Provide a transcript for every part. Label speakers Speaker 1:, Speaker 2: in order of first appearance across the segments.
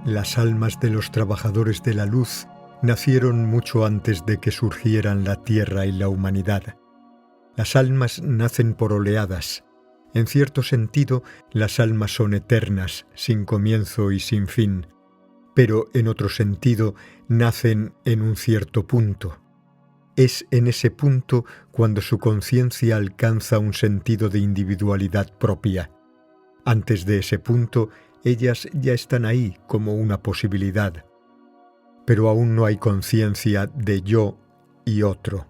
Speaker 1: Las almas de los trabajadores de la luz nacieron mucho antes de que surgieran la tierra y la humanidad. Las almas nacen por oleadas. En cierto sentido, las almas son eternas, sin comienzo y sin fin, pero en otro sentido nacen en un cierto punto. Es en ese punto cuando su conciencia alcanza un sentido de individualidad propia. Antes de ese punto, ellas ya están ahí como una posibilidad. Pero aún no hay conciencia de yo y otro.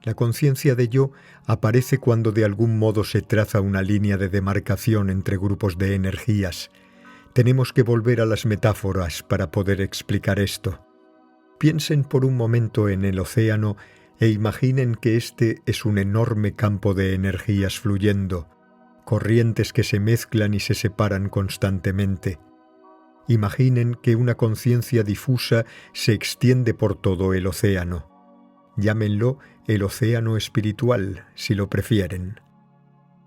Speaker 1: La conciencia de yo aparece cuando de algún modo se traza una línea de demarcación entre grupos de energías. Tenemos que volver a las metáforas para poder explicar esto. Piensen por un momento en el océano e imaginen que este es un enorme campo de energías fluyendo, corrientes que se mezclan y se separan constantemente. Imaginen que una conciencia difusa se extiende por todo el océano. Llámenlo el océano espiritual, si lo prefieren.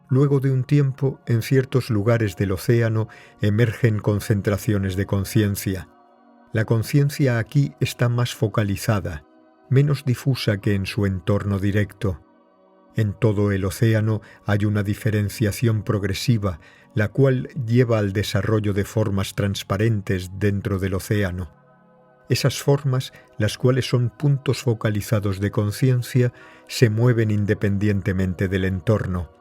Speaker 1: Luego de un tiempo, en ciertos lugares del océano emergen concentraciones de conciencia. La conciencia aquí está más focalizada, menos difusa que en su entorno directo. En todo el océano hay una diferenciación progresiva, la cual lleva al desarrollo de formas transparentes dentro del océano. Esas formas, las cuales son puntos focalizados de conciencia, se mueven independientemente del entorno.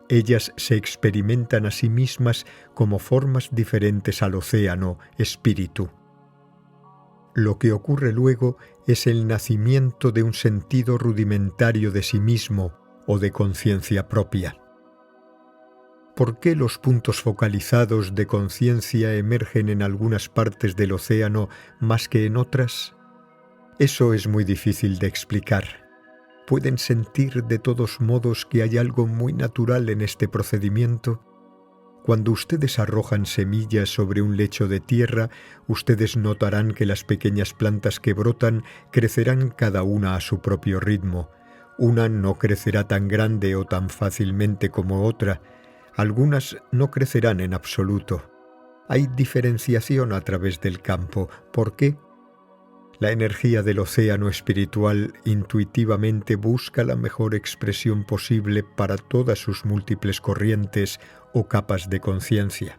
Speaker 1: Ellas se experimentan a sí mismas como formas diferentes al océano, espíritu. Lo que ocurre luego es el nacimiento de un sentido rudimentario de sí mismo o de conciencia propia. ¿Por qué los puntos focalizados de conciencia emergen en algunas partes del océano más que en otras? Eso es muy difícil de explicar. ¿Pueden sentir de todos modos que hay algo muy natural en este procedimiento? Cuando ustedes arrojan semillas sobre un lecho de tierra, ustedes notarán que las pequeñas plantas que brotan crecerán cada una a su propio ritmo. Una no crecerá tan grande o tan fácilmente como otra. Algunas no crecerán en absoluto. Hay diferenciación a través del campo. ¿Por qué? La energía del océano espiritual intuitivamente busca la mejor expresión posible para todas sus múltiples corrientes o capas de conciencia.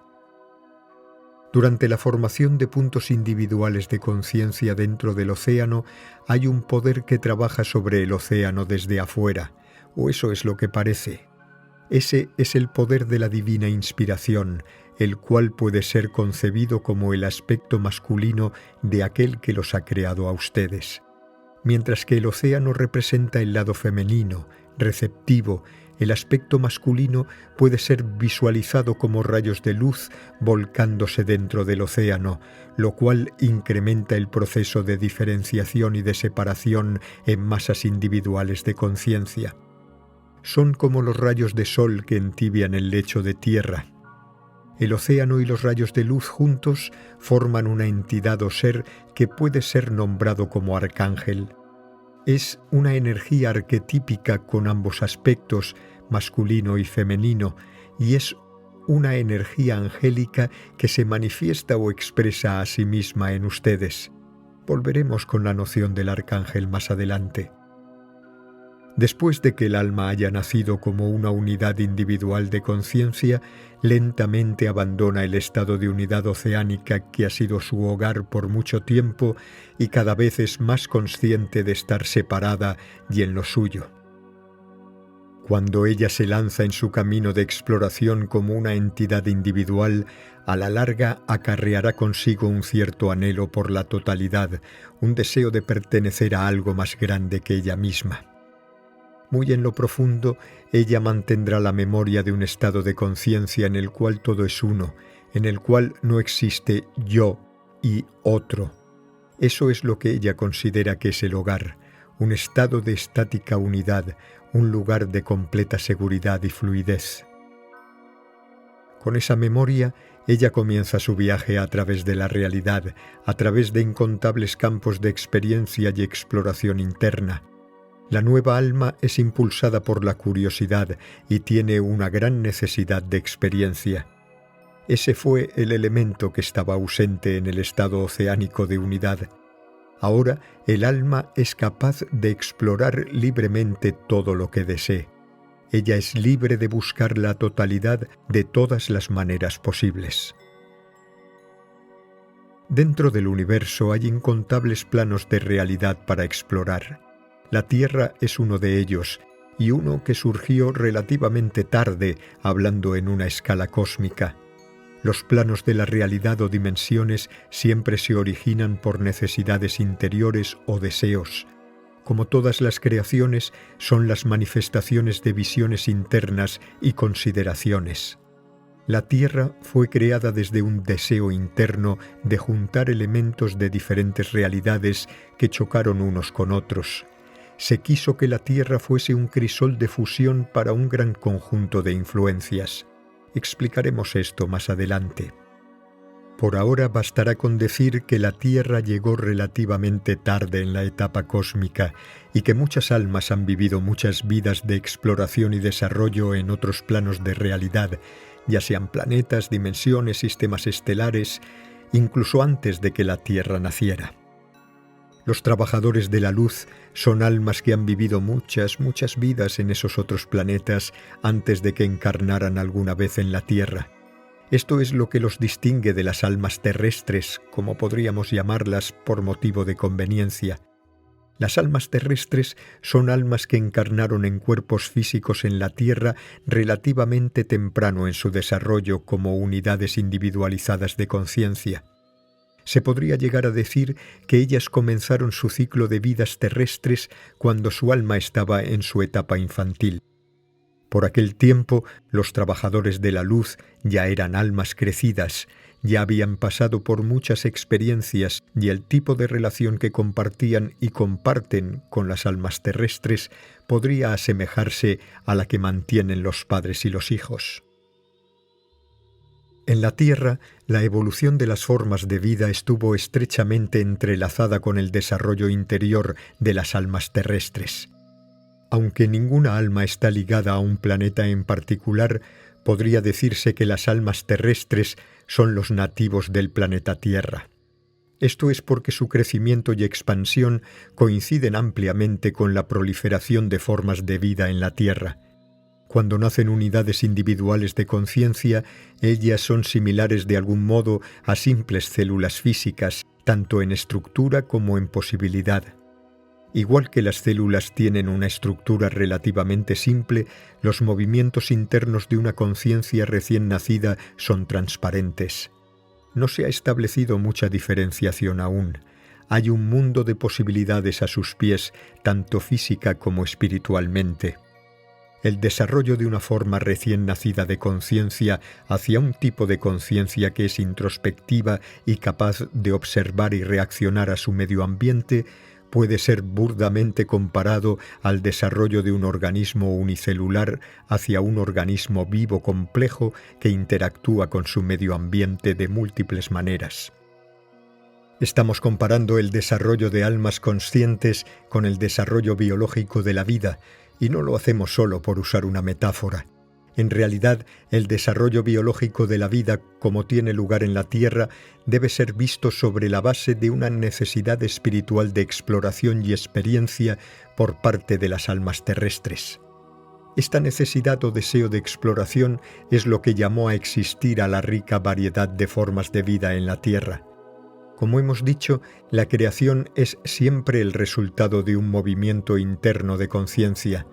Speaker 1: Durante la formación de puntos individuales de conciencia dentro del océano, hay un poder que trabaja sobre el océano desde afuera, o eso es lo que parece. Ese es el poder de la divina inspiración, el cual puede ser concebido como el aspecto masculino de aquel que los ha creado a ustedes. Mientras que el océano representa el lado femenino, receptivo, el aspecto masculino puede ser visualizado como rayos de luz volcándose dentro del océano, lo cual incrementa el proceso de diferenciación y de separación en masas individuales de conciencia. Son como los rayos de sol que entibian el lecho de tierra. El océano y los rayos de luz juntos forman una entidad o ser que puede ser nombrado como arcángel. Es una energía arquetípica con ambos aspectos, masculino y femenino, y es una energía angélica que se manifiesta o expresa a sí misma en ustedes. Volveremos con la noción del arcángel más adelante. Después de que el alma haya nacido como una unidad individual de conciencia, lentamente abandona el estado de unidad oceánica que ha sido su hogar por mucho tiempo y cada vez es más consciente de estar separada y en lo suyo. Cuando ella se lanza en su camino de exploración como una entidad individual, a la larga acarreará consigo un cierto anhelo por la totalidad, un deseo de pertenecer a algo más grande que ella misma. Muy en lo profundo, ella mantendrá la memoria de un estado de conciencia en el cual todo es uno, en el cual no existe yo y otro. Eso es lo que ella considera que es el hogar, un estado de estática unidad, un lugar de completa seguridad y fluidez. Con esa memoria, ella comienza su viaje a través de la realidad, a través de incontables campos de experiencia y exploración interna. La nueva alma es impulsada por la curiosidad y tiene una gran necesidad de experiencia. Ese fue el elemento que estaba ausente en el estado oceánico de unidad. Ahora el alma es capaz de explorar libremente todo lo que desee. Ella es libre de buscar la totalidad de todas las maneras posibles. Dentro del universo hay incontables planos de realidad para explorar. La Tierra es uno de ellos, y uno que surgió relativamente tarde, hablando en una escala cósmica. Los planos de la realidad o dimensiones siempre se originan por necesidades interiores o deseos. Como todas las creaciones, son las manifestaciones de visiones internas y consideraciones. La Tierra fue creada desde un deseo interno de juntar elementos de diferentes realidades que chocaron unos con otros. Se quiso que la Tierra fuese un crisol de fusión para un gran conjunto de influencias. Explicaremos esto más adelante. Por ahora bastará con decir que la Tierra llegó relativamente tarde en la etapa cósmica y que muchas almas han vivido muchas vidas de exploración y desarrollo en otros planos de realidad, ya sean planetas, dimensiones, sistemas estelares, incluso antes de que la Tierra naciera. Los trabajadores de la luz son almas que han vivido muchas vidas en esos otros planetas antes de que encarnaran alguna vez en la Tierra. Esto es lo que los distingue de las almas terrestres, como podríamos llamarlas por motivo de conveniencia. Las almas terrestres son almas que encarnaron en cuerpos físicos en la Tierra relativamente temprano en su desarrollo como unidades individualizadas de conciencia. Se podría llegar a decir que ellas comenzaron su ciclo de vidas terrestres cuando su alma estaba en su etapa infantil. Por aquel tiempo, los trabajadores de la luz ya eran almas crecidas, ya habían pasado por muchas experiencias y el tipo de relación que compartían y comparten con las almas terrestres podría asemejarse a la que mantienen los padres y los hijos. En la Tierra, la evolución de las formas de vida estuvo estrechamente entrelazada con el desarrollo interior de las almas terrestres. Aunque ninguna alma está ligada a un planeta en particular, podría decirse que las almas terrestres son los nativos del planeta Tierra. Esto es porque su crecimiento y expansión coinciden ampliamente con la proliferación de formas de vida en la Tierra. Cuando nacen unidades individuales de conciencia, ellas son similares de algún modo a simples células físicas, tanto en estructura como en posibilidad. Igual que las células tienen una estructura relativamente simple, los movimientos internos de una conciencia recién nacida son transparentes. No se ha establecido mucha diferenciación aún. Hay un mundo de posibilidades a sus pies, tanto física como espiritualmente. El desarrollo de una forma recién nacida de conciencia hacia un tipo de conciencia que es introspectiva y capaz de observar y reaccionar a su medio ambiente puede ser burdamente comparado al desarrollo de un organismo unicelular hacia un organismo vivo complejo que interactúa con su medio ambiente de múltiples maneras. Estamos comparando el desarrollo de almas conscientes con el desarrollo biológico de la vida, y no lo hacemos solo por usar una metáfora. En realidad, el desarrollo biológico de la vida, como tiene lugar en la Tierra, debe ser visto sobre la base de una necesidad espiritual de exploración y experiencia por parte de las almas terrestres. Esta necesidad o deseo de exploración es lo que llamó a existir a la rica variedad de formas de vida en la Tierra. Como hemos dicho, la creación es siempre el resultado de un movimiento interno de conciencia.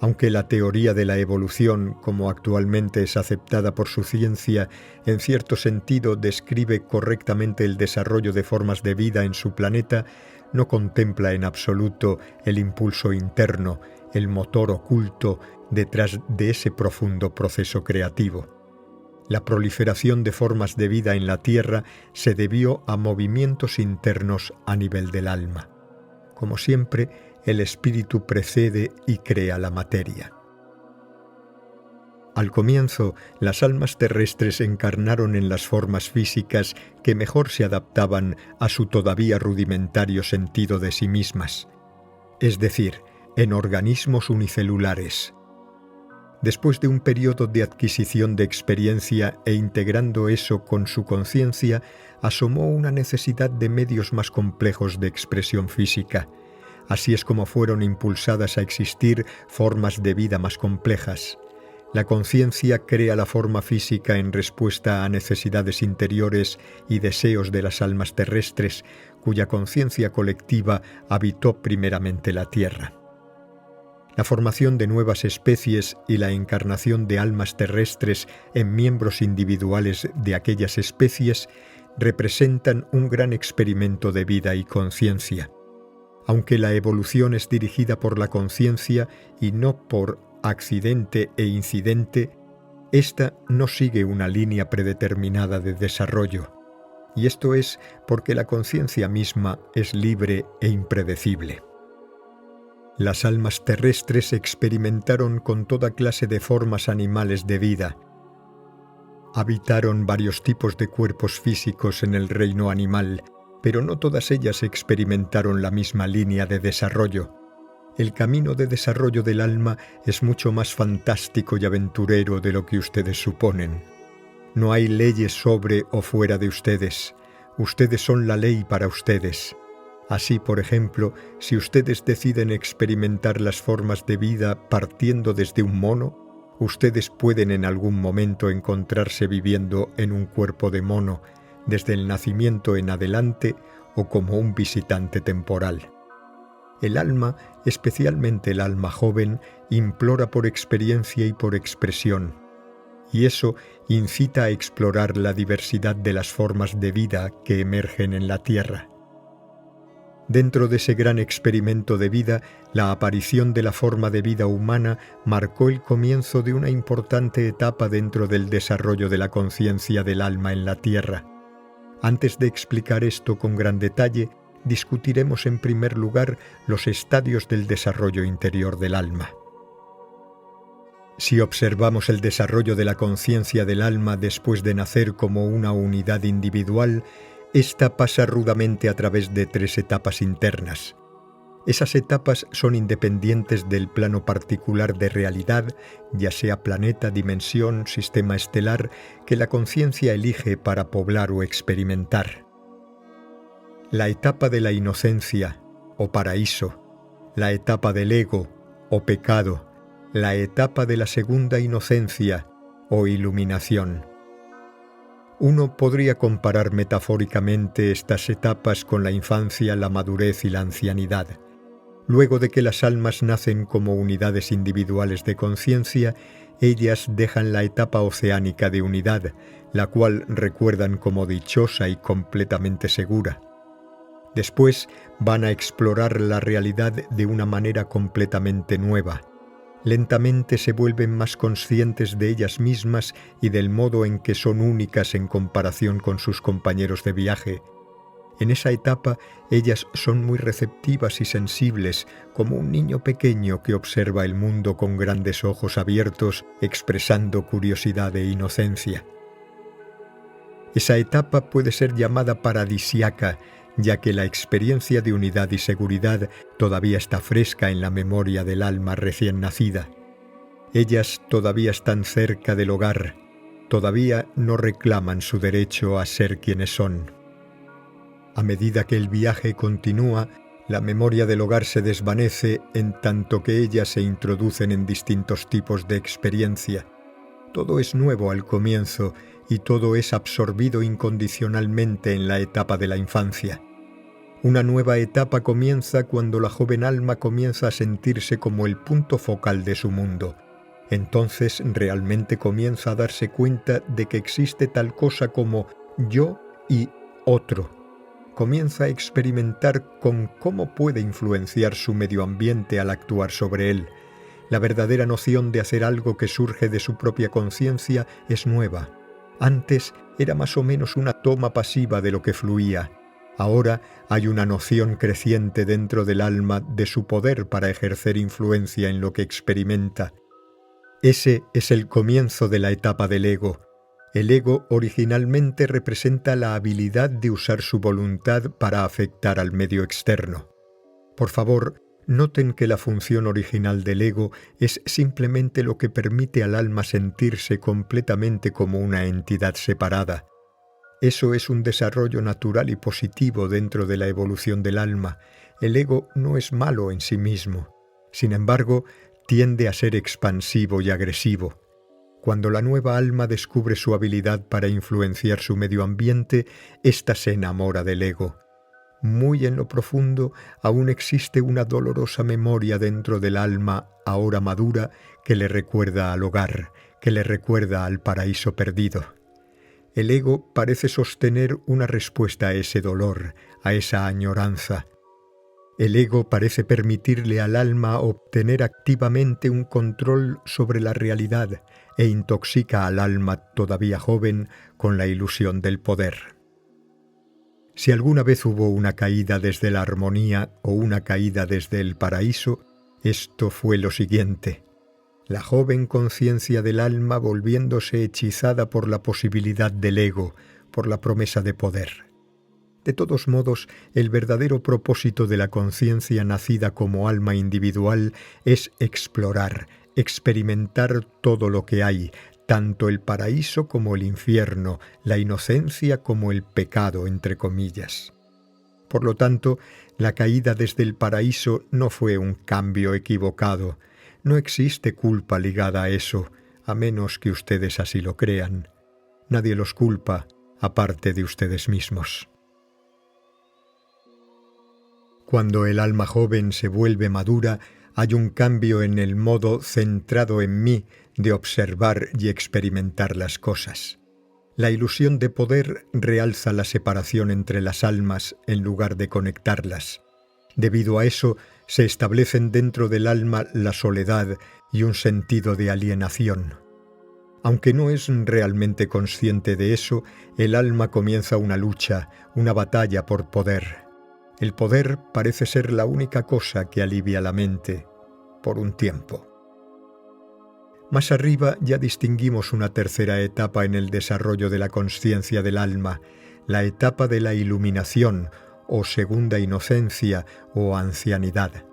Speaker 1: Aunque la teoría de la evolución, como actualmente es aceptada por su ciencia, en cierto sentido describe correctamente el desarrollo de formas de vida en su planeta, no contempla en absoluto el impulso interno, el motor oculto detrás de ese profundo proceso creativo. La proliferación de formas de vida en la Tierra se debió a movimientos internos a nivel del alma. Como siempre, el espíritu precede y crea la materia. Al comienzo, las almas terrestres encarnaron en las formas físicas que mejor se adaptaban a su todavía rudimentario sentido de sí mismas, es decir, en organismos unicelulares. Después de un periodo de adquisición de experiencia e integrando eso con su conciencia, asomó una necesidad de medios más complejos de expresión física. Así es como fueron impulsadas a existir formas de vida más complejas. La conciencia crea la forma física en respuesta a necesidades interiores y deseos de las almas terrestres, cuya conciencia colectiva habitó primeramente la Tierra. La formación de nuevas especies y la encarnación de almas terrestres en miembros individuales de aquellas especies representan un gran experimento de vida y conciencia. Aunque la evolución es dirigida por la conciencia y no por accidente e incidente, ésta no sigue una línea predeterminada de desarrollo, y esto es porque la conciencia misma es libre e impredecible. Las almas terrestres experimentaron con toda clase de formas animales de vida. Habitaron varios tipos de cuerpos físicos en el reino animal, pero no todas ellas experimentaron la misma línea de desarrollo. El camino de desarrollo del alma es mucho más fantástico y aventurero de lo que ustedes suponen. No hay leyes sobre o fuera de ustedes. Ustedes son la ley para ustedes. Así, por ejemplo, si ustedes deciden experimentar las formas de vida partiendo desde un mono, ustedes pueden en algún momento encontrarse viviendo en un cuerpo de mono, desde el nacimiento en adelante o como un visitante temporal. El alma, especialmente el alma joven, implora por experiencia y por expresión, y eso incita a explorar la diversidad de las formas de vida que emergen en la Tierra. Dentro de ese gran experimento de vida, la aparición de la forma de vida humana marcó el comienzo de una importante etapa dentro del desarrollo de la conciencia del alma en la Tierra. Antes de explicar esto con gran detalle, discutiremos en primer lugar los estadios del desarrollo interior del alma. Si observamos el desarrollo de la conciencia del alma después de nacer como una unidad individual, esta pasa rudamente a través de 3 etapas internas. Esas etapas son independientes del plano particular de realidad, ya sea planeta, dimensión, sistema estelar, que la conciencia elige para poblar o experimentar. La etapa de la inocencia, o paraíso, la etapa del ego, o pecado, la etapa de la segunda inocencia, o iluminación. Uno podría comparar metafóricamente estas etapas con la infancia, la madurez y la ancianidad. Luego de que las almas nacen como unidades individuales de conciencia, ellas dejan la etapa oceánica de unidad, la cual recuerdan como dichosa y completamente segura. Después van a explorar la realidad de una manera completamente nueva. Lentamente se vuelven más conscientes de ellas mismas y del modo en que son únicas en comparación con sus compañeros de viaje. En esa etapa, ellas son muy receptivas y sensibles, como un niño pequeño que observa el mundo con grandes ojos abiertos, expresando curiosidad e inocencia. Esa etapa puede ser llamada paradisíaca, ya que la experiencia de unidad y seguridad todavía está fresca en la memoria del alma recién nacida. Ellas todavía están cerca del hogar, todavía no reclaman su derecho a ser quienes son. A medida que el viaje continúa, la memoria del hogar se desvanece en tanto que ellas se introducen en distintos tipos de experiencia. Todo es nuevo al comienzo y todo es absorbido incondicionalmente en la etapa de la infancia. Una nueva etapa comienza cuando la joven alma comienza a sentirse como el punto focal de su mundo. Entonces realmente comienza a darse cuenta de que existe tal cosa como yo y otro. Comienza a experimentar con cómo puede influenciar su medio ambiente al actuar sobre él. La verdadera noción de hacer algo que surge de su propia conciencia es nueva. Antes era más o menos una toma pasiva de lo que fluía. Ahora hay una noción creciente dentro del alma de su poder para ejercer influencia en lo que experimenta. Ese es el comienzo de la etapa del ego. El ego originalmente representa la habilidad de usar su voluntad para afectar al medio externo. Por favor, Noten que la función original del ego es simplemente lo que permite al alma sentirse completamente como una entidad separada. Eso es un desarrollo natural y positivo dentro de la evolución del alma. El ego no es malo en sí mismo. Sin embargo, tiende a ser expansivo y agresivo. Cuando la nueva alma descubre su habilidad para influenciar su medio ambiente, ésta se enamora del ego. Muy en lo profundo, aún existe una dolorosa memoria dentro del alma, ahora madura, que le recuerda al hogar, que le recuerda al paraíso perdido. El ego parece sostener una respuesta a ese dolor, a esa añoranza. El ego parece permitirle al alma obtener activamente un control sobre la realidad e intoxica al alma todavía joven con la ilusión del poder. Si alguna vez hubo una caída desde la armonía o una caída desde el paraíso, esto fue lo siguiente: la joven conciencia del alma volviéndose hechizada por la posibilidad del ego, por la promesa de poder. De todos modos, el verdadero propósito de la conciencia nacida como alma individual es explorar, experimentar todo lo que hay, tanto el paraíso como el infierno, la inocencia como el pecado, entre comillas. Por lo tanto, la caída desde el paraíso no fue un cambio equivocado. No existe culpa ligada a eso, a menos que ustedes así lo crean. Nadie los culpa, aparte de ustedes mismos. Cuando el alma joven se vuelve madura, hay un cambio en el modo centrado en mí de observar y experimentar las cosas. La ilusión de poder realza la separación entre las almas en lugar de conectarlas. Debido a eso, se establecen dentro del alma la soledad y un sentido de alienación. Aunque no es realmente consciente de eso, el alma comienza una lucha, una batalla por poder. El poder parece ser la única cosa que alivia la mente, por un tiempo. Más arriba ya distinguimos una tercera etapa en el desarrollo de la consciencia del alma, la etapa de la iluminación, o segunda inocencia, o ancianidad.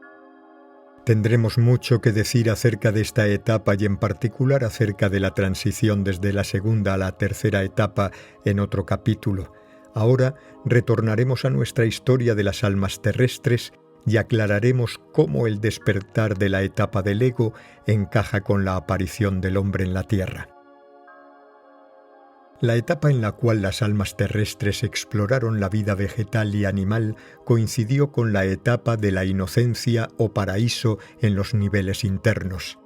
Speaker 1: Tendremos mucho que decir acerca de esta etapa y en particular acerca de la transición desde la segunda a la tercera etapa en otro capítulo. Ahora retornaremos a nuestra historia de las almas terrestres y aclararemos cómo el despertar de la etapa del ego encaja con la aparición del hombre en la tierra. La etapa en la cual las almas terrestres exploraron la vida vegetal y animal coincidió con la etapa de la inocencia o paraíso en los niveles internos.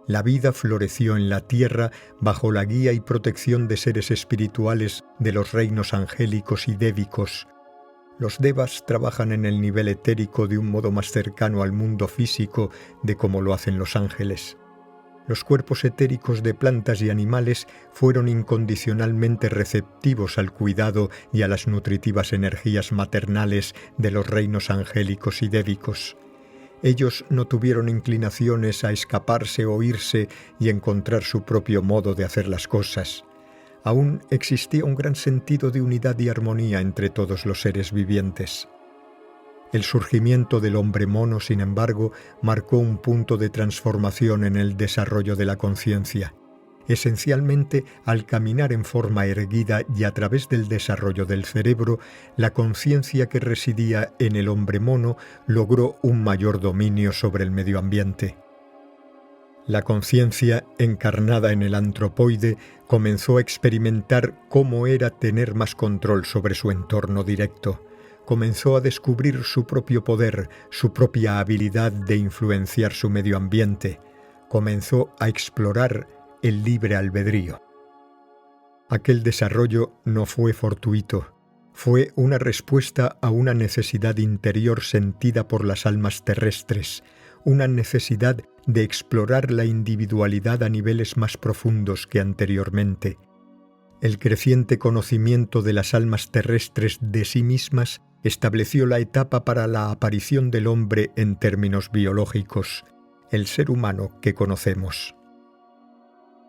Speaker 1: La vida floreció en la tierra bajo la guía y protección de seres espirituales de los reinos angélicos y débicos. Los devas trabajan en el nivel etérico de un modo más cercano al mundo físico de como lo hacen los ángeles. Los cuerpos etéricos de plantas y animales fueron incondicionalmente receptivos al cuidado y a las nutritivas energías maternales de los reinos angélicos y débicos. Ellos no tuvieron inclinaciones a escaparse o irse y encontrar su propio modo de hacer las cosas. Aún existía un gran sentido de unidad y armonía entre todos los seres vivientes. El surgimiento del hombre mono, sin embargo, marcó un punto de transformación en el desarrollo de la conciencia. Esencialmente, al caminar en forma erguida y a través del desarrollo del cerebro, la conciencia que residía en el hombre mono logró un mayor dominio sobre el medio ambiente. La conciencia, encarnada en el antropoide, comenzó a experimentar cómo era tener más control sobre su entorno directo. Comenzó a descubrir su propio poder, su propia habilidad de influenciar su medio ambiente. Comenzó a explorar el libre albedrío. Aquel desarrollo no fue fortuito, fue una respuesta a una necesidad interior sentida por las almas terrestres, una necesidad de explorar la individualidad a niveles más profundos que anteriormente. El creciente conocimiento de las almas terrestres de sí mismas estableció la etapa para la aparición del hombre en términos biológicos, el ser humano que conocemos.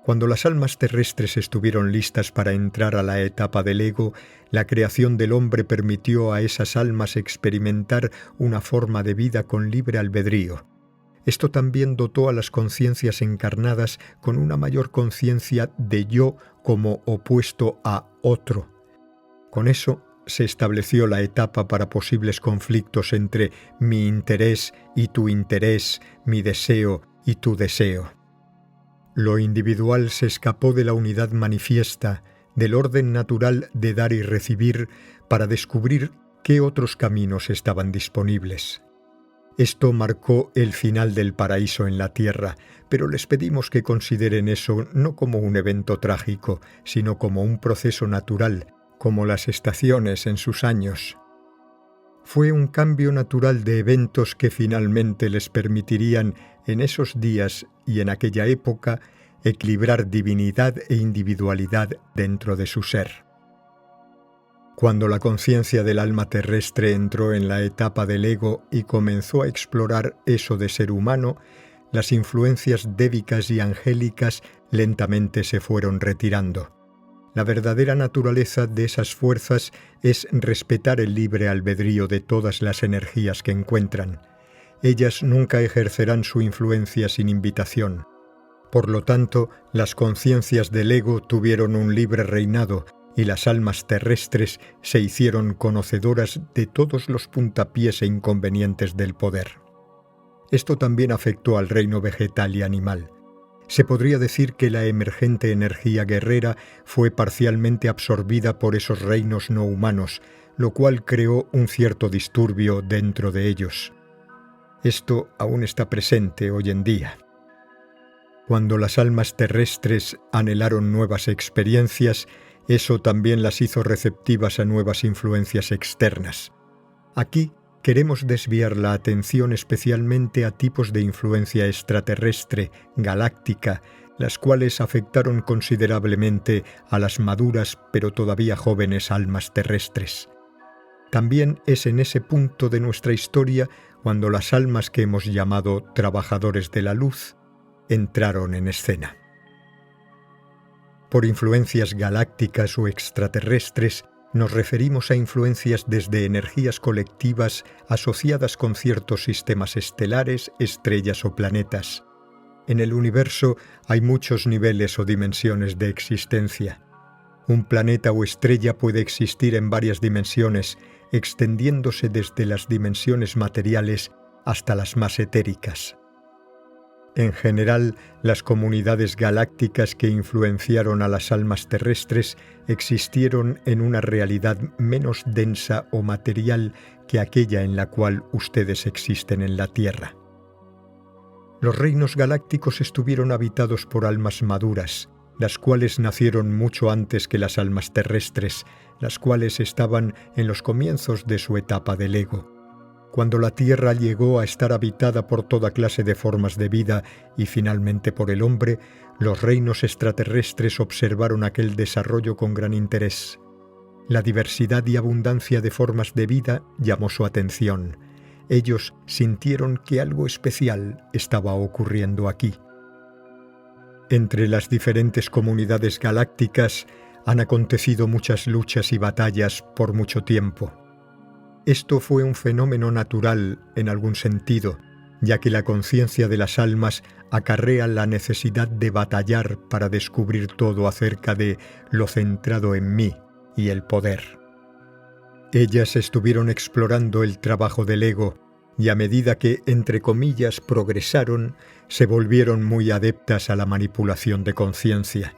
Speaker 1: Cuando las almas terrestres estuvieron listas para entrar a la etapa del ego, la creación del hombre permitió a esas almas experimentar una forma de vida con libre albedrío. Esto también dotó a las conciencias encarnadas con una mayor conciencia de yo como opuesto a otro. Con eso se estableció la etapa para posibles conflictos entre mi interés y tu interés, mi deseo y tu deseo. Lo individual se escapó de la unidad manifiesta, del orden natural de dar y recibir, para descubrir qué otros caminos estaban disponibles. Esto marcó el final del paraíso en la tierra, pero les pedimos que consideren eso no como un evento trágico, sino como un proceso natural, como las estaciones en sus años. Fue un cambio natural de eventos que finalmente les permitirían, en esos días y en aquella época, equilibrar divinidad e individualidad dentro de su ser. Cuando la conciencia del alma terrestre entró en la etapa del ego y comenzó a explorar eso de ser humano, las influencias dévicas y angélicas lentamente se fueron retirando. La verdadera naturaleza de esas fuerzas es respetar el libre albedrío de todas las energías que encuentran. Ellas nunca ejercerán su influencia sin invitación. Por lo tanto, las conciencias del ego tuvieron un libre reinado y las almas terrestres se hicieron conocedoras de todos los puntapiés e inconvenientes del poder. Esto también afectó al reino vegetal y animal. Se podría decir que la emergente energía guerrera fue parcialmente absorbida por esos reinos no humanos, lo cual creó un cierto disturbio dentro de ellos. Esto aún está presente hoy en día. Cuando las almas terrestres anhelaron nuevas experiencias, eso también las hizo receptivas a nuevas influencias externas. Aquí queremos desviar la atención especialmente a tipos de influencia extraterrestre, galáctica, las cuales afectaron considerablemente a las maduras pero todavía jóvenes almas terrestres. También es en ese punto de nuestra historia cuando las almas que hemos llamado trabajadores de la luz entraron en escena. Por influencias galácticas o extraterrestres, nos referimos a influencias desde energías colectivas asociadas con ciertos sistemas estelares, estrellas o planetas. En el universo hay muchos niveles o dimensiones de existencia. Un planeta o estrella puede existir en varias dimensiones, extendiéndose desde las dimensiones materiales hasta las más etéricas. En general, las comunidades galácticas que influenciaron a las almas terrestres existieron en una realidad menos densa o material que aquella en la cual ustedes existen en la Tierra. Los reinos galácticos estuvieron habitados por almas maduras, las cuales nacieron mucho antes que las almas terrestres, las cuales estaban en los comienzos de su etapa del ego. Cuando la Tierra llegó a estar habitada por toda clase de formas de vida y finalmente por el hombre, los reinos extraterrestres observaron aquel desarrollo con gran interés. La diversidad y abundancia de formas de vida llamó su atención. Ellos sintieron que algo especial estaba ocurriendo aquí. Entre las diferentes comunidades galácticas han acontecido muchas luchas y batallas por mucho tiempo. Esto fue un fenómeno natural en algún sentido, ya que la conciencia de las almas acarrea la necesidad de batallar para descubrir todo acerca de lo centrado en mí y el poder. Ellas estuvieron explorando el trabajo del ego y a medida que, entre comillas, progresaron, se volvieron muy adeptas a la manipulación de conciencia.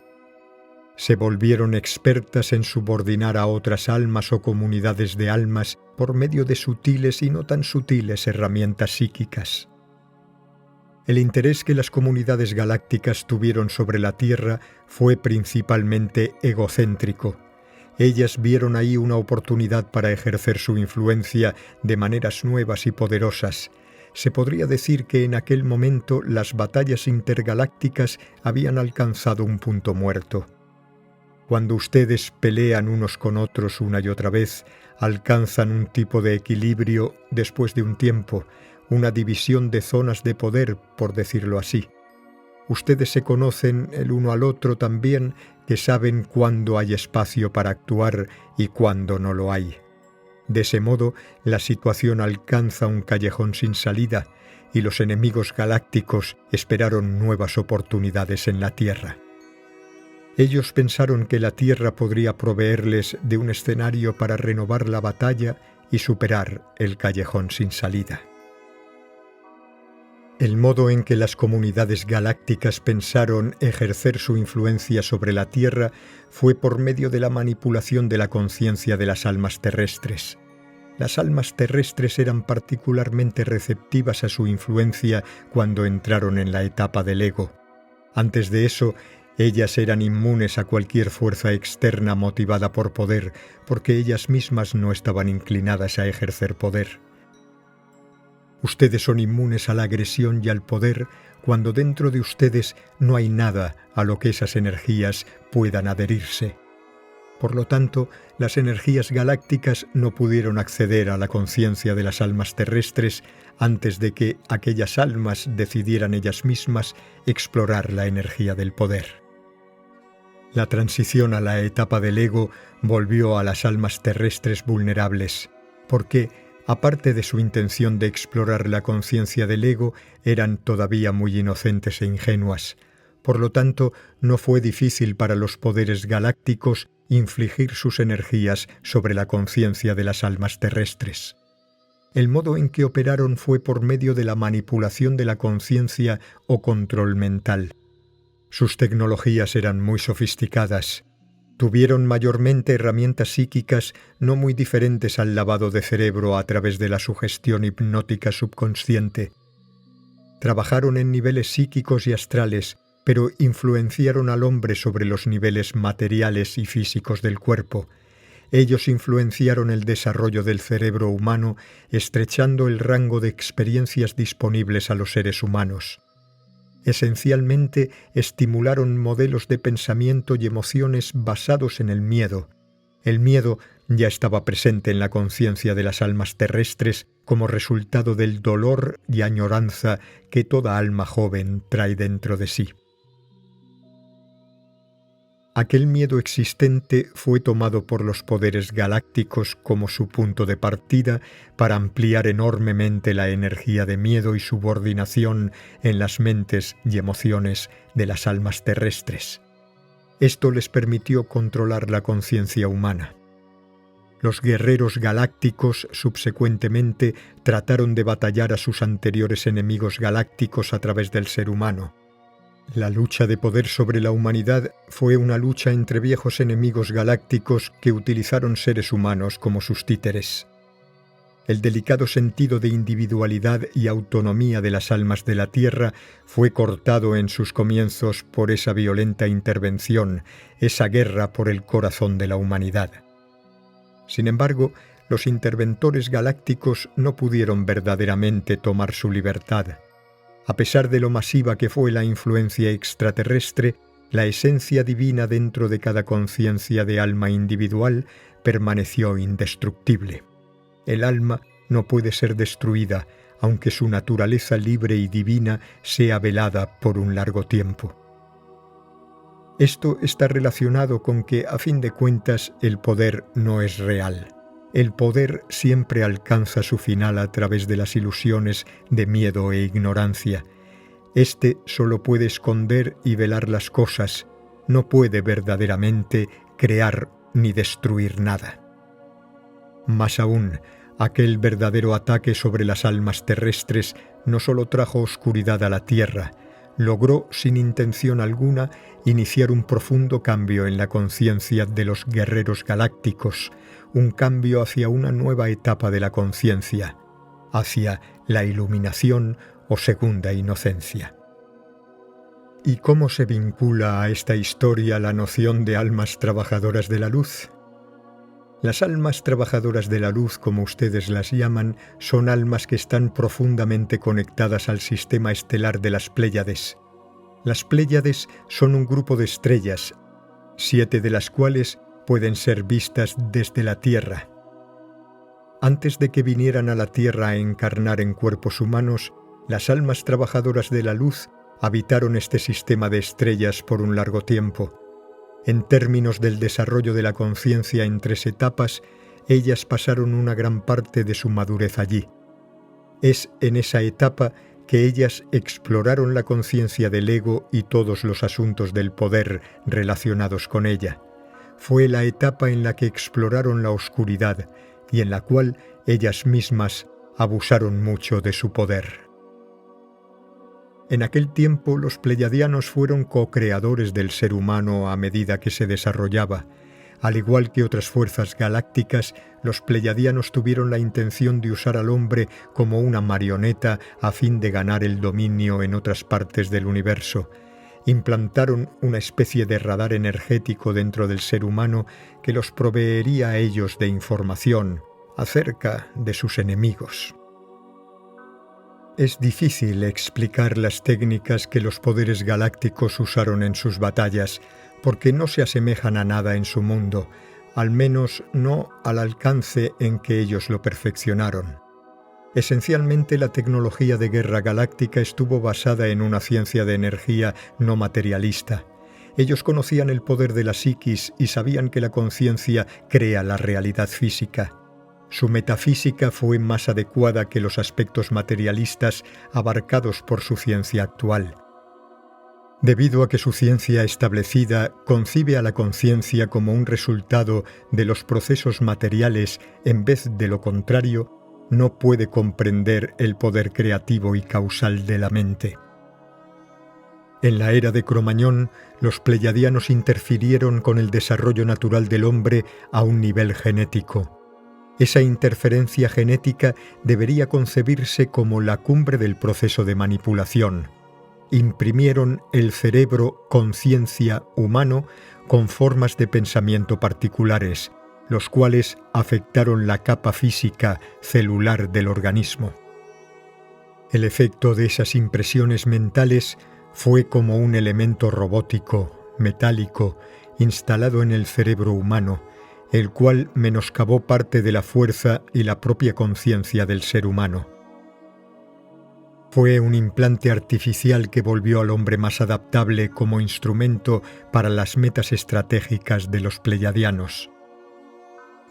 Speaker 1: Se volvieron expertas en subordinar a otras almas o comunidades de almas por medio de sutiles y no tan sutiles herramientas psíquicas. El interés que las comunidades galácticas tuvieron sobre la Tierra fue principalmente egocéntrico. Ellas vieron ahí una oportunidad para ejercer su influencia de maneras nuevas y poderosas. Se podría decir que en aquel momento las batallas intergalácticas habían alcanzado un punto muerto. Cuando ustedes pelean unos con otros una y otra vez, alcanzan un tipo de equilibrio después de un tiempo, una división de zonas de poder, por decirlo así. Ustedes se conocen el uno al otro tan bien que saben cuándo hay espacio para actuar y cuándo no lo hay. De ese modo, la situación alcanza un callejón sin salida y los enemigos galácticos esperaron nuevas oportunidades en la Tierra. Ellos pensaron que la Tierra podría proveerles de un escenario para renovar la batalla y superar el callejón sin salida. El modo en que las comunidades galácticas pensaron ejercer su influencia sobre la Tierra fue por medio de la manipulación de la conciencia de las almas terrestres. Las almas terrestres eran particularmente receptivas a su influencia cuando entraron en la etapa del ego. Antes de eso, ellas eran inmunes a cualquier fuerza externa motivada por poder, porque ellas mismas no estaban inclinadas a ejercer poder. Ustedes son inmunes a la agresión y al poder cuando dentro de ustedes no hay nada a lo que esas energías puedan adherirse. Por lo tanto, las energías galácticas no pudieron acceder a la conciencia de las almas terrestres antes de que aquellas almas decidieran ellas mismas explorar la energía del poder. La transición a la etapa del ego volvió a las almas terrestres vulnerables, porque, aparte de su intención de explorar la conciencia del ego, eran todavía muy inocentes e ingenuas. Por lo tanto, no fue difícil para los poderes galácticos infligir sus energías sobre la conciencia de las almas terrestres. El modo en que operaron fue por medio de la manipulación de la conciencia o control mental. Sus tecnologías eran muy sofisticadas. Tuvieron mayormente herramientas psíquicas no muy diferentes al lavado de cerebro a través de la sugestión hipnótica subconsciente. Trabajaron en niveles psíquicos y astrales, pero influenciaron al hombre sobre los niveles materiales y físicos del cuerpo. Ellos influenciaron el desarrollo del cerebro humano, estrechando el rango de experiencias disponibles a los seres humanos. Esencialmente, estimularon modelos de pensamiento y emociones basados en el miedo. El miedo ya estaba presente en la conciencia de las almas terrestres como resultado del dolor y añoranza que toda alma joven trae dentro de sí. Aquel miedo existente fue tomado por los poderes galácticos como su punto de partida para ampliar enormemente la energía de miedo y subordinación en las mentes y emociones de las almas terrestres. Esto les permitió controlar la conciencia humana. Los guerreros galácticos subsecuentemente trataron de batallar a sus anteriores enemigos galácticos a través del ser humano. La lucha de poder sobre la humanidad fue una lucha entre viejos enemigos galácticos que utilizaron seres humanos como sus títeres. El delicado sentido de individualidad y autonomía de las almas de la Tierra fue cortado en sus comienzos por esa violenta intervención, esa guerra por el corazón de la humanidad. Sin embargo, los interventores galácticos no pudieron verdaderamente tomar su libertad. A pesar de lo masiva que fue la influencia extraterrestre, la esencia divina dentro de cada conciencia de alma individual permaneció indestructible. El alma no puede ser destruida, aunque su naturaleza libre y divina sea velada por un largo tiempo. Esto está relacionado con que, a fin de cuentas, el poder no es real. El poder siempre alcanza su final a través de las ilusiones de miedo e ignorancia. Este solo puede esconder y velar las cosas, no puede verdaderamente crear ni destruir nada. Más aún, aquel verdadero ataque sobre las almas terrestres no solo trajo oscuridad a la Tierra, logró sin intención alguna iniciar un profundo cambio en la conciencia de los guerreros galácticos, un cambio hacia una nueva etapa de la conciencia, hacia la iluminación o segunda inocencia. ¿Y cómo se vincula a esta historia la noción de almas trabajadoras de la luz? Las almas trabajadoras de la luz, como ustedes las llaman, son almas que están profundamente conectadas al sistema estelar de las Pléyades. Las Pléyades son un grupo de estrellas, 7 de las cuales pueden ser vistas desde la Tierra. Antes de que vinieran a la Tierra a encarnar en cuerpos humanos, las almas trabajadoras de la luz habitaron este sistema de estrellas por un largo tiempo. En términos del desarrollo de la conciencia en 3 etapas, ellas pasaron una gran parte de su madurez allí. Es en esa etapa que ellas exploraron la conciencia del ego y todos los asuntos del poder relacionados con ella. Fue la etapa en la que exploraron la oscuridad y en la cual ellas mismas abusaron mucho de su poder. En aquel tiempo los pleiadianos fueron co-creadores del ser humano a medida que se desarrollaba. Al igual que otras fuerzas galácticas, los pleiadianos tuvieron la intención de usar al hombre como una marioneta a fin de ganar el dominio en otras partes del universo. Implantaron una especie de radar energético dentro del ser humano que los proveería a ellos de información acerca de sus enemigos. Es difícil explicar las técnicas que los poderes galácticos usaron en sus batallas, porque no se asemejan a nada en su mundo, al menos no al alcance en que ellos lo perfeccionaron. Esencialmente, la tecnología de guerra galáctica estuvo basada en una ciencia de energía no materialista. Ellos conocían el poder de la psiquis y sabían que la conciencia crea la realidad física. Su metafísica fue más adecuada que los aspectos materialistas abarcados por su ciencia actual. Debido a que su ciencia establecida concibe a la conciencia como un resultado de los procesos materiales en vez de lo contrario, no puede comprender el poder creativo y causal de la mente. En la era de Cromañón, los pleiadianos interfirieron con el desarrollo natural del hombre a un nivel genético. Esa interferencia genética debería concebirse como la cumbre del proceso de manipulación. Imprimieron el cerebro conciencia humano con formas de pensamiento particulares, los cuales afectaron la capa física celular del organismo. El efecto de esas impresiones mentales fue como un elemento robótico, metálico, instalado en el cerebro humano, el cual menoscabó parte de la fuerza y la propia conciencia del ser humano. Fue un implante artificial que volvió al hombre más adaptable como instrumento para las metas estratégicas de los pleiadianos.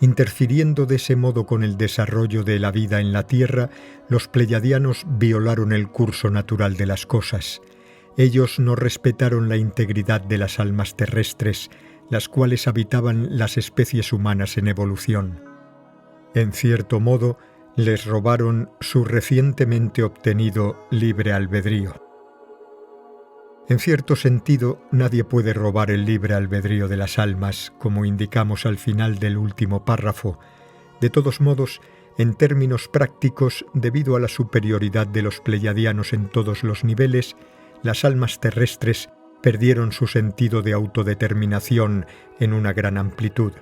Speaker 1: Interfiriendo de ese modo con el desarrollo de la vida en la Tierra, los pleiadianos violaron el curso natural de las cosas. Ellos no respetaron la integridad de las almas terrestres, las cuales habitaban las especies humanas en evolución. En cierto modo, les robaron su recientemente obtenido libre albedrío. En cierto sentido, nadie puede robar el libre albedrío de las almas, como indicamos al final del último párrafo. De todos modos, en términos prácticos, debido a la superioridad de los pleiadianos en todos los niveles, las almas terrestres perdieron su sentido de autodeterminación en una gran amplitud.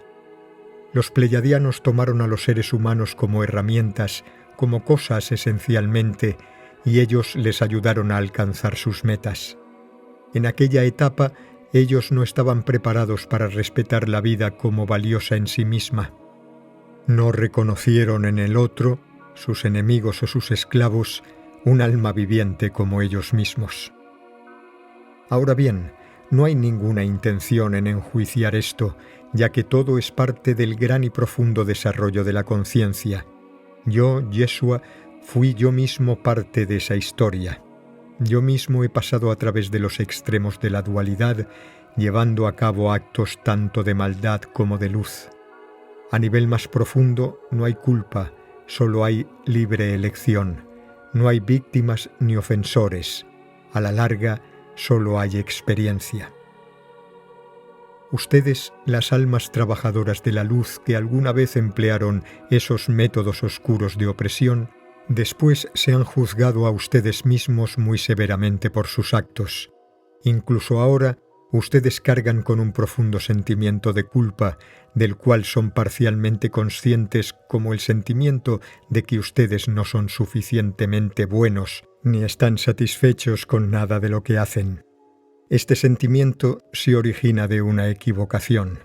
Speaker 1: Los pleiadianos tomaron a los seres humanos como herramientas, como cosas esencialmente, y ellos les ayudaron a alcanzar sus metas. En aquella etapa, ellos no estaban preparados para respetar la vida como valiosa en sí misma. No reconocieron en el otro, sus enemigos o sus esclavos, un alma viviente como ellos mismos. Ahora bien, no hay ninguna intención en enjuiciar esto, ya que todo es parte del gran y profundo desarrollo de la conciencia. Yo, Yeshua, fui yo mismo parte de esa historia. Yo mismo he pasado a través de los extremos de la dualidad, llevando a cabo actos tanto de maldad como de luz. A nivel más profundo no hay culpa, solo hay libre elección. No hay víctimas ni ofensores. A la larga, solo hay experiencia. Ustedes, las almas trabajadoras de la luz que alguna vez emplearon esos métodos oscuros de opresión, después se han juzgado a ustedes mismos muy severamente por sus actos. Incluso ahora, ustedes cargan con un profundo sentimiento de culpa, del cual son parcialmente conscientes, como el sentimiento de que ustedes no son suficientemente buenos ni están satisfechos con nada de lo que hacen. Este sentimiento se origina de una equivocación.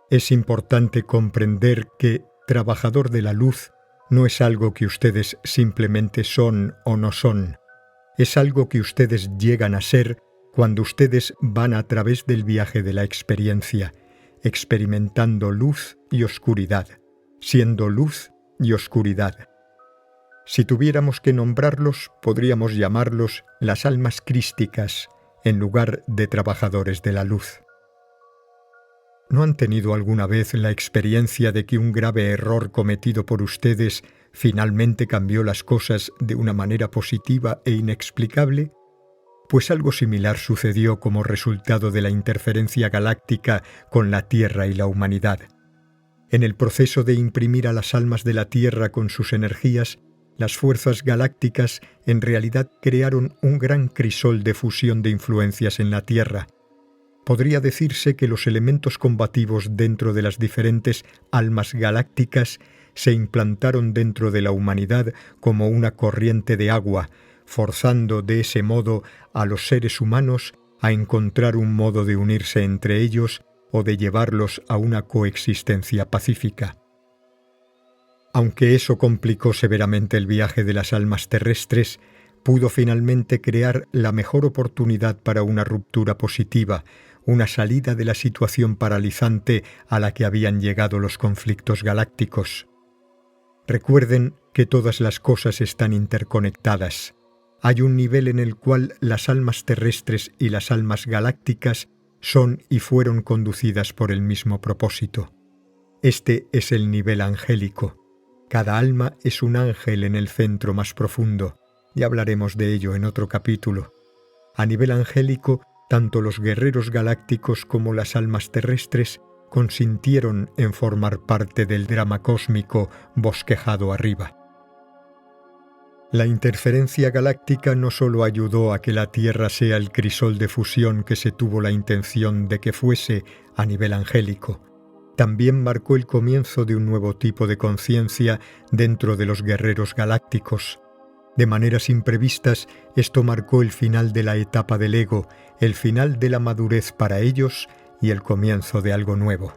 Speaker 1: Es importante comprender que trabajador de la luz no es algo que ustedes simplemente son o no son. es algo que ustedes llegan a ser cuando ustedes van a través del viaje de la experiencia, experimentando luz y oscuridad, siendo luz y oscuridad. Si tuviéramos que nombrarlos, podríamos llamarlos las almas crísticas, en lugar de trabajadores de la luz. ¿No han tenido alguna vez la experiencia de que un grave error cometido por ustedes finalmente cambió las cosas de una manera positiva e inexplicable? Pues algo similar sucedió como resultado de la interferencia galáctica con la Tierra y la humanidad. En el proceso de imprimir a las almas de la Tierra con sus energías, las fuerzas galácticas en realidad crearon un gran crisol de fusión de influencias en la Tierra. Podría decirse que los elementos combativos dentro de las diferentes almas galácticas se implantaron dentro de la humanidad como una corriente de agua, forzando de ese modo a los seres humanos a encontrar un modo de unirse entre ellos o de llevarlos a una coexistencia pacífica. Aunque eso complicó severamente el viaje de las almas terrestres, pudo finalmente crear la mejor oportunidad para una ruptura positiva, una salida de la situación paralizante a la que habían llegado los conflictos galácticos. Recuerden que todas las cosas están interconectadas. Hay un nivel en el cual las almas terrestres y las almas galácticas son y fueron conducidas por el mismo propósito. Este es el nivel angélico. Cada alma es un ángel en el centro más profundo, y hablaremos de ello en otro capítulo. A nivel angélico, tanto los guerreros galácticos como las almas terrestres consintieron en formar parte del drama cósmico bosquejado arriba. La interferencia galáctica no solo ayudó a que la Tierra sea el crisol de fusión que se tuvo la intención de que fuese a nivel angélico, también marcó el comienzo de un nuevo tipo de conciencia dentro de los guerreros galácticos. De maneras imprevistas, esto marcó el final de la etapa del ego, el final de la madurez para ellos y el comienzo de algo nuevo.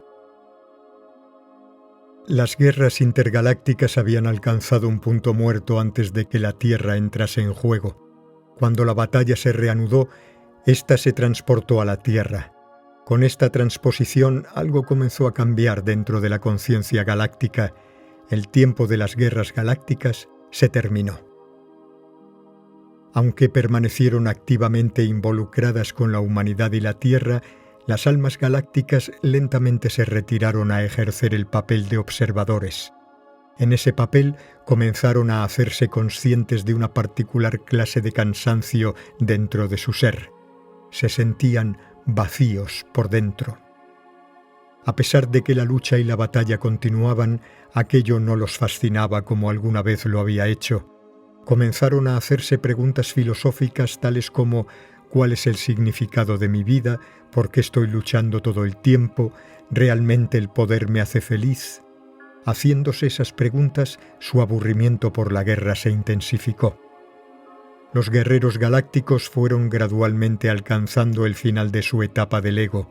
Speaker 1: Las guerras intergalácticas habían alcanzado un punto muerto antes de que la Tierra entrase en juego. Cuando la batalla se reanudó, ésta se transportó a la Tierra. Con esta transposición algo comenzó a cambiar dentro de la conciencia galáctica. El tiempo de las guerras galácticas se terminó. Aunque permanecieron activamente involucradas con la humanidad y la Tierra, las almas galácticas lentamente se retiraron a ejercer el papel de observadores. En ese papel comenzaron a hacerse conscientes de una particular clase de cansancio dentro de su ser. Se sentían vacíos por dentro. A pesar de que la lucha y la batalla continuaban, aquello no los fascinaba como alguna vez lo había hecho. Comenzaron a hacerse preguntas filosóficas tales como ¿cuál es el significado de mi vida? ¿Por qué estoy luchando todo el tiempo? ¿Realmente el poder me hace feliz? Haciéndose esas preguntas, su aburrimiento por la guerra se intensificó. Los guerreros galácticos fueron gradualmente alcanzando el final de su etapa del ego.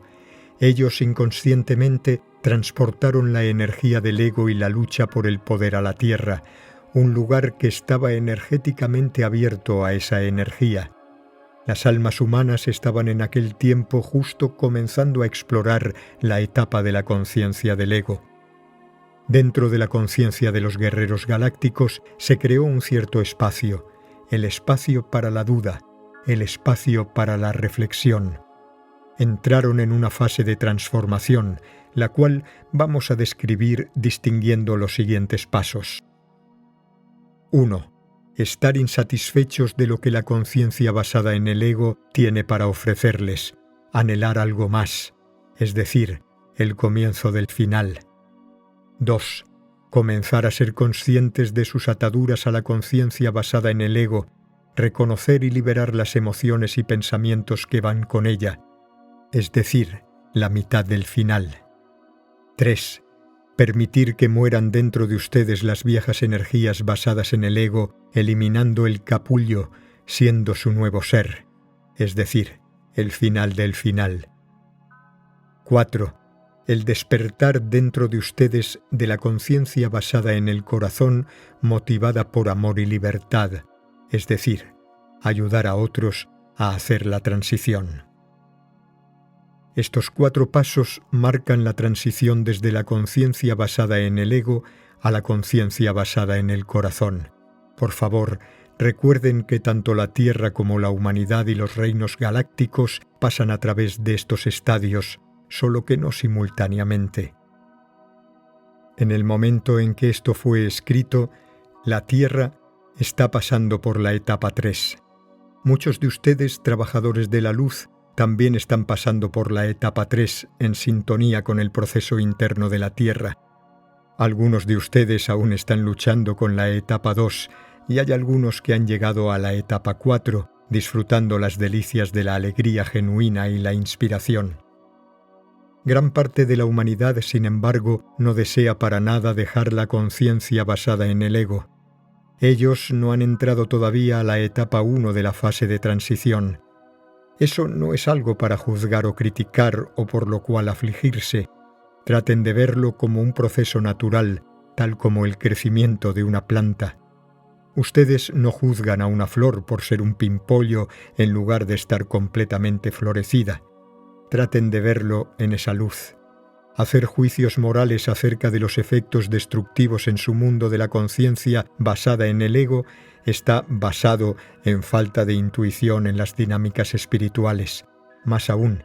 Speaker 1: Ellos inconscientemente transportaron la energía del ego y la lucha por el poder a la Tierra, un lugar que estaba energéticamente abierto a esa energía. Las almas humanas estaban en aquel tiempo justo comenzando a explorar la etapa de la conciencia del ego. Dentro de la conciencia de los guerreros galácticos se creó un cierto espacio, el espacio para la duda, el espacio para la reflexión. Entraron en una fase de transformación, la cual vamos a describir distinguiendo los siguientes pasos. 1. Estar insatisfechos de lo que la conciencia basada en el ego tiene para ofrecerles, anhelar algo más, es decir, el comienzo del final. 2. Comenzar a ser conscientes de sus ataduras a la conciencia basada en el ego, reconocer y liberar las emociones y pensamientos que van con ella, es decir, la mitad del final. 3. Permitir que mueran dentro de ustedes las viejas energías basadas en el ego, eliminando el capullo, siendo su nuevo ser, es decir, el final del final. 4. El despertar dentro de ustedes de la conciencia basada en el corazón, motivada por amor y libertad, es decir, ayudar a otros a hacer la transición. Estos 4 pasos marcan la transición desde la conciencia basada en el ego a la conciencia basada en el corazón. Por favor, recuerden que tanto la Tierra como la humanidad y los reinos galácticos pasan a través de estos estadios, solo que no simultáneamente. En el momento en que esto fue escrito, la Tierra está pasando por la etapa 3. Muchos de ustedes, trabajadores de la luz, también están pasando por la etapa 3 en sintonía con el proceso interno de la Tierra. Algunos de ustedes aún están luchando con la etapa 2 y hay algunos que han llegado a la etapa 4, disfrutando las delicias de la alegría genuina y la inspiración. Gran parte de la humanidad, sin embargo, no desea para nada dejar la conciencia basada en el ego. Ellos no han entrado todavía a la etapa 1 de la fase de transición. Eso no es algo para juzgar o criticar o por lo cual afligirse. Traten de verlo como un proceso natural, tal como el crecimiento de una planta. Ustedes no juzgan a una flor por ser un pimpollo en lugar de estar completamente florecida. Traten de verlo en esa luz. Hacer juicios morales acerca de los efectos destructivos en su mundo de la conciencia basada en el ego está basado en falta de intuición en las dinámicas espirituales. Más aún,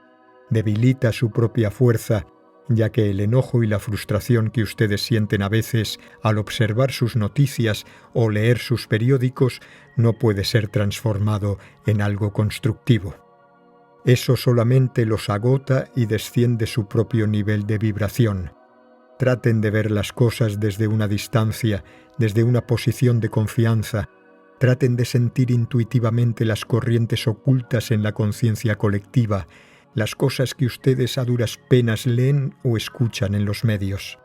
Speaker 1: debilita su propia fuerza, ya que el enojo y la frustración que ustedes sienten a veces al observar sus noticias o leer sus periódicos no puede ser transformado en algo constructivo. Eso solamente los agota y desciende su propio nivel de vibración. Traten de ver las cosas desde una distancia, desde una posición de confianza. Traten de sentir intuitivamente las corrientes ocultas en la conciencia colectiva, las cosas que ustedes a duras penas leen o escuchan en los medios.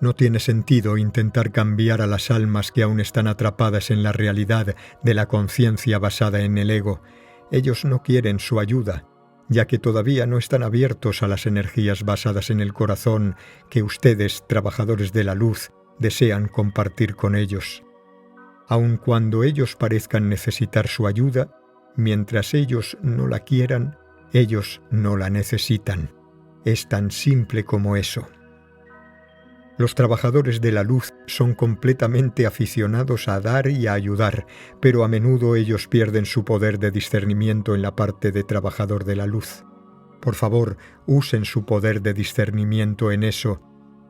Speaker 1: No tiene sentido intentar cambiar a las almas que aún están atrapadas en la realidad de la conciencia basada en el ego. Ellos no quieren su ayuda, ya que todavía no están abiertos a las energías basadas en el corazón que ustedes, trabajadores de la luz, desean compartir con ellos. Aun cuando ellos parezcan necesitar su ayuda, mientras ellos no la quieran, ellos no la necesitan. Es tan simple como eso. Los trabajadores de la luz son completamente aficionados a dar y a ayudar, pero a menudo ellos pierden su poder de discernimiento en la parte de trabajador de la luz. Por favor, usen su poder de discernimiento en eso,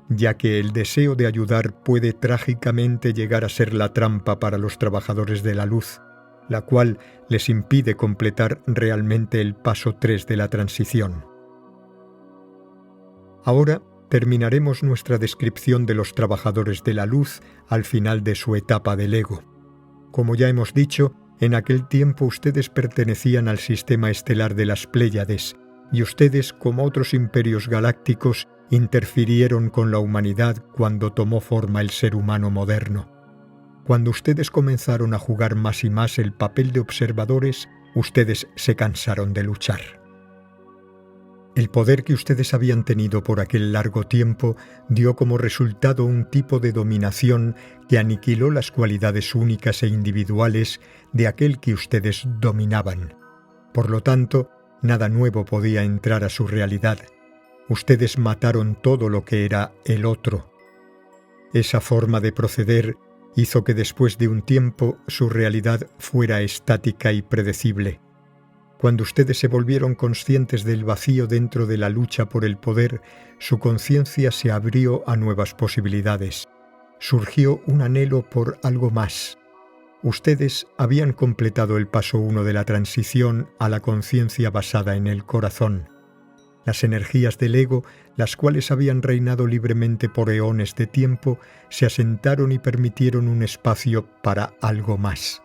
Speaker 1: ya que el deseo de ayudar puede trágicamente llegar a ser la trampa para los trabajadores de la luz, la cual les impide completar realmente el paso 3 de la transición. Ahora terminaremos nuestra descripción de los trabajadores de la luz al final de su etapa del ego. Como ya hemos dicho, en aquel tiempo ustedes pertenecían al sistema estelar de las Pléyades, y ustedes, como otros imperios galácticos, interfirieron con la humanidad cuando tomó forma el ser humano moderno. Cuando ustedes comenzaron a jugar más y más el papel de observadores, ustedes se cansaron de luchar. El poder que ustedes habían tenido por aquel largo tiempo dio como resultado un tipo de dominación que aniquiló las cualidades únicas e individuales de aquel que ustedes dominaban. Por lo tanto, nada nuevo podía entrar a su realidad. Ustedes mataron todo lo que era el otro. Esa forma de proceder hizo que después de un tiempo su realidad fuera estática y predecible. Cuando ustedes se volvieron conscientes del vacío dentro de la lucha por el poder, su conciencia se abrió a nuevas posibilidades. Surgió un anhelo por algo más. Ustedes habían completado el paso 1 de la transición a la conciencia basada en el corazón. Las energías del ego, las cuales habían reinado libremente por eones de tiempo, se asentaron y permitieron un espacio para algo más.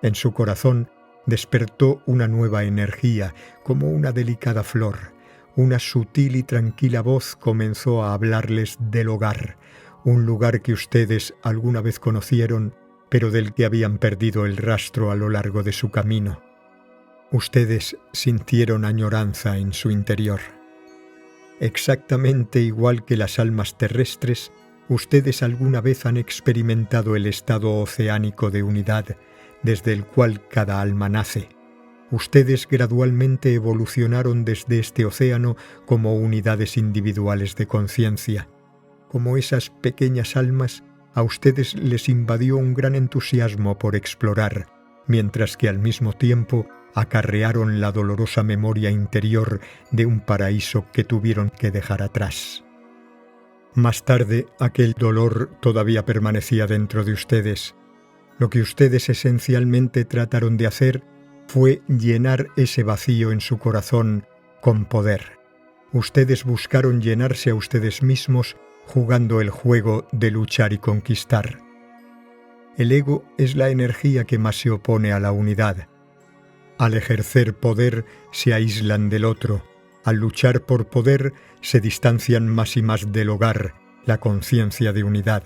Speaker 1: En su corazón despertó una nueva energía, como una delicada flor. Una sutil y tranquila voz comenzó a hablarles del hogar, un lugar que ustedes alguna vez conocieron, pero del que habían perdido el rastro a lo largo de su camino. Ustedes sintieron añoranza en su interior. Exactamente igual que las almas terrestres, ustedes alguna vez han experimentado el estado oceánico de unidad, desde el cual cada alma nace. Ustedes gradualmente evolucionaron desde este océano como unidades individuales de conciencia. Como esas pequeñas almas, a ustedes les invadió un gran entusiasmo por explorar, mientras que al mismo tiempo acarrearon la dolorosa memoria interior de un paraíso que tuvieron que dejar atrás. Más tarde, aquel dolor todavía permanecía dentro de ustedes. Lo que ustedes esencialmente trataron de hacer fue llenar ese vacío en su corazón con poder. Ustedes buscaron llenarse a ustedes mismos jugando el juego de luchar y conquistar. El ego es la energía que más se opone a la unidad. Al ejercer poder se aíslan del otro. Al luchar por poder se distancian más y más del hogar, la conciencia de unidad.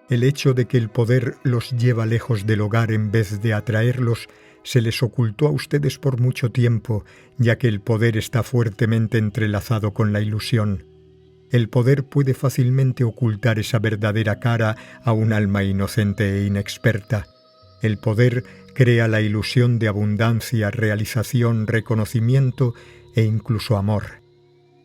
Speaker 1: El hecho de que el poder los lleva lejos del hogar en vez de atraerlos se les ocultó a ustedes por mucho tiempo, ya que el poder está fuertemente entrelazado con la ilusión. El poder puede fácilmente ocultar esa verdadera cara a un alma inocente e inexperta. El poder crea la ilusión de abundancia, realización, reconocimiento e incluso amor.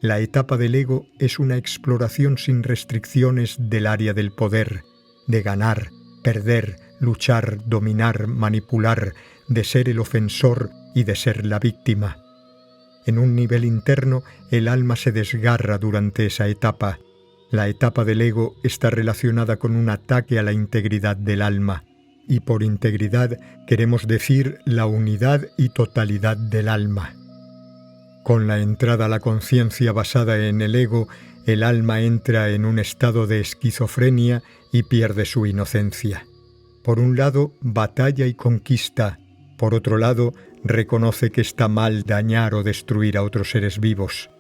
Speaker 1: La etapa del ego es una exploración sin restricciones del área del poder, de ganar, perder, luchar, dominar, manipular, de ser el ofensor y de ser la víctima. En un nivel interno, el alma se desgarra durante esa etapa. La etapa del ego está relacionada con un ataque a la integridad del alma, y por integridad queremos decir la unidad y totalidad del alma. Con la entrada a la conciencia basada en el ego, el alma entra en un estado de esquizofrenia y pierde su inocencia. Por un lado, batalla y conquista. Por otro lado, reconoce que está mal dañar o destruir a otros seres vivos.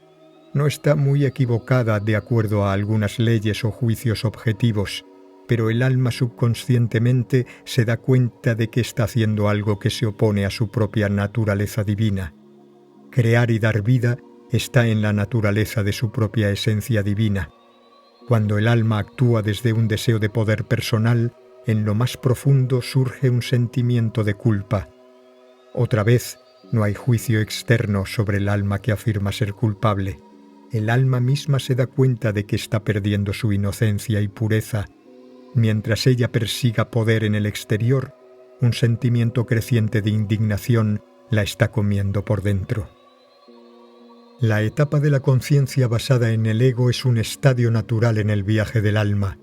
Speaker 1: No está muy equivocada de acuerdo a algunas leyes o juicios objetivos, pero el alma subconscientemente se da cuenta de que está haciendo algo que se opone a su propia naturaleza divina. Crear y dar vida está en la naturaleza de su propia esencia divina. Cuando el alma actúa desde un deseo de poder personal, en lo más profundo surge un sentimiento de culpa. Otra vez, no hay juicio externo sobre el alma que afirma ser culpable. El alma misma se da cuenta de que está perdiendo su inocencia y pureza. Mientras ella persiga poder en el exterior, un sentimiento creciente de indignación la está comiendo por dentro. La etapa de la conciencia basada en el ego es un estadio natural en el viaje del alma.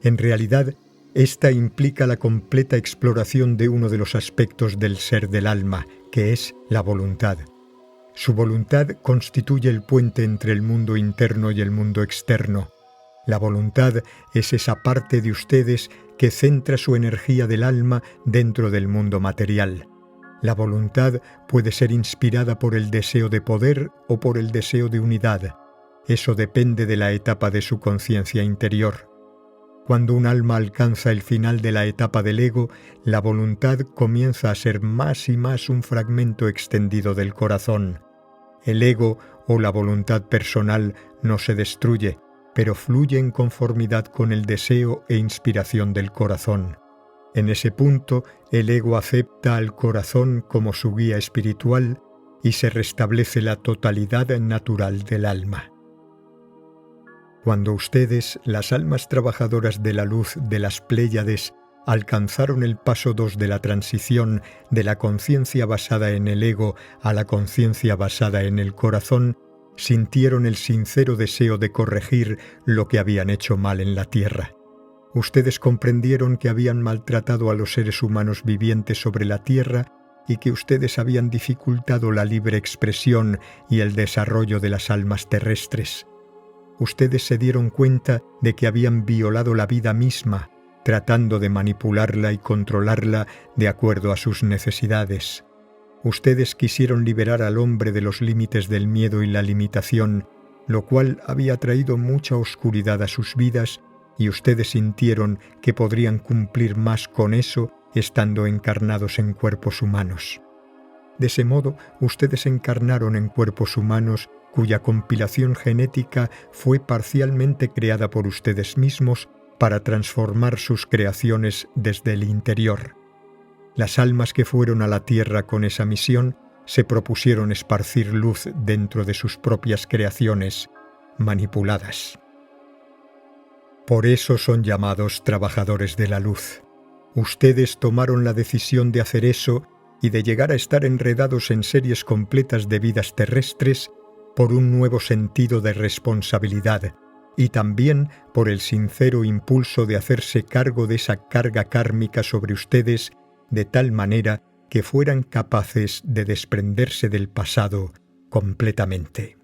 Speaker 1: En realidad, esta implica la completa exploración de uno de los aspectos del ser del alma, que es la voluntad. Su voluntad constituye el puente entre el mundo interno y el mundo externo. La voluntad es esa parte de ustedes que centra su energía del alma dentro del mundo material. La voluntad puede ser inspirada por el deseo de poder o por el deseo de unidad. Eso depende de la etapa de su conciencia interior. Cuando un alma alcanza el final de la etapa del ego, la voluntad comienza a ser más y más un fragmento extendido del corazón. El ego o la voluntad personal no se destruye, pero fluye en conformidad con el deseo e inspiración del corazón. En ese punto, el ego acepta al corazón como su guía espiritual y se restablece la totalidad natural del alma. Cuando ustedes, las almas trabajadoras de la luz de las Pléyades, alcanzaron el paso 2 de la transición de la conciencia basada en el ego a la conciencia basada en el corazón, sintieron el sincero deseo de corregir lo que habían hecho mal en la tierra. Ustedes comprendieron que habían maltratado a los seres humanos vivientes sobre la tierra y que ustedes habían dificultado la libre expresión y el desarrollo de las almas terrestres. Ustedes se dieron cuenta de que habían violado la vida misma, tratando de manipularla y controlarla de acuerdo a sus necesidades. Ustedes quisieron liberar al hombre de los límites del miedo y la limitación, lo cual había traído mucha oscuridad a sus vidas, y ustedes sintieron que podrían cumplir más con eso estando encarnados en cuerpos humanos. De ese modo, ustedes encarnaron en cuerpos humanos cuya compilación genética fue parcialmente creada por ustedes mismos para transformar sus creaciones desde el interior. Las almas que fueron a la Tierra con esa misión se propusieron esparcir luz dentro de sus propias creaciones manipuladas. Por eso son llamados trabajadores de la luz. Ustedes tomaron la decisión de hacer eso y de llegar a estar enredados en series completas de vidas terrestres por un nuevo sentido de responsabilidad y también por el sincero impulso de hacerse cargo de esa carga kármica sobre ustedes de tal manera que fueran capaces de desprenderse del pasado completamente.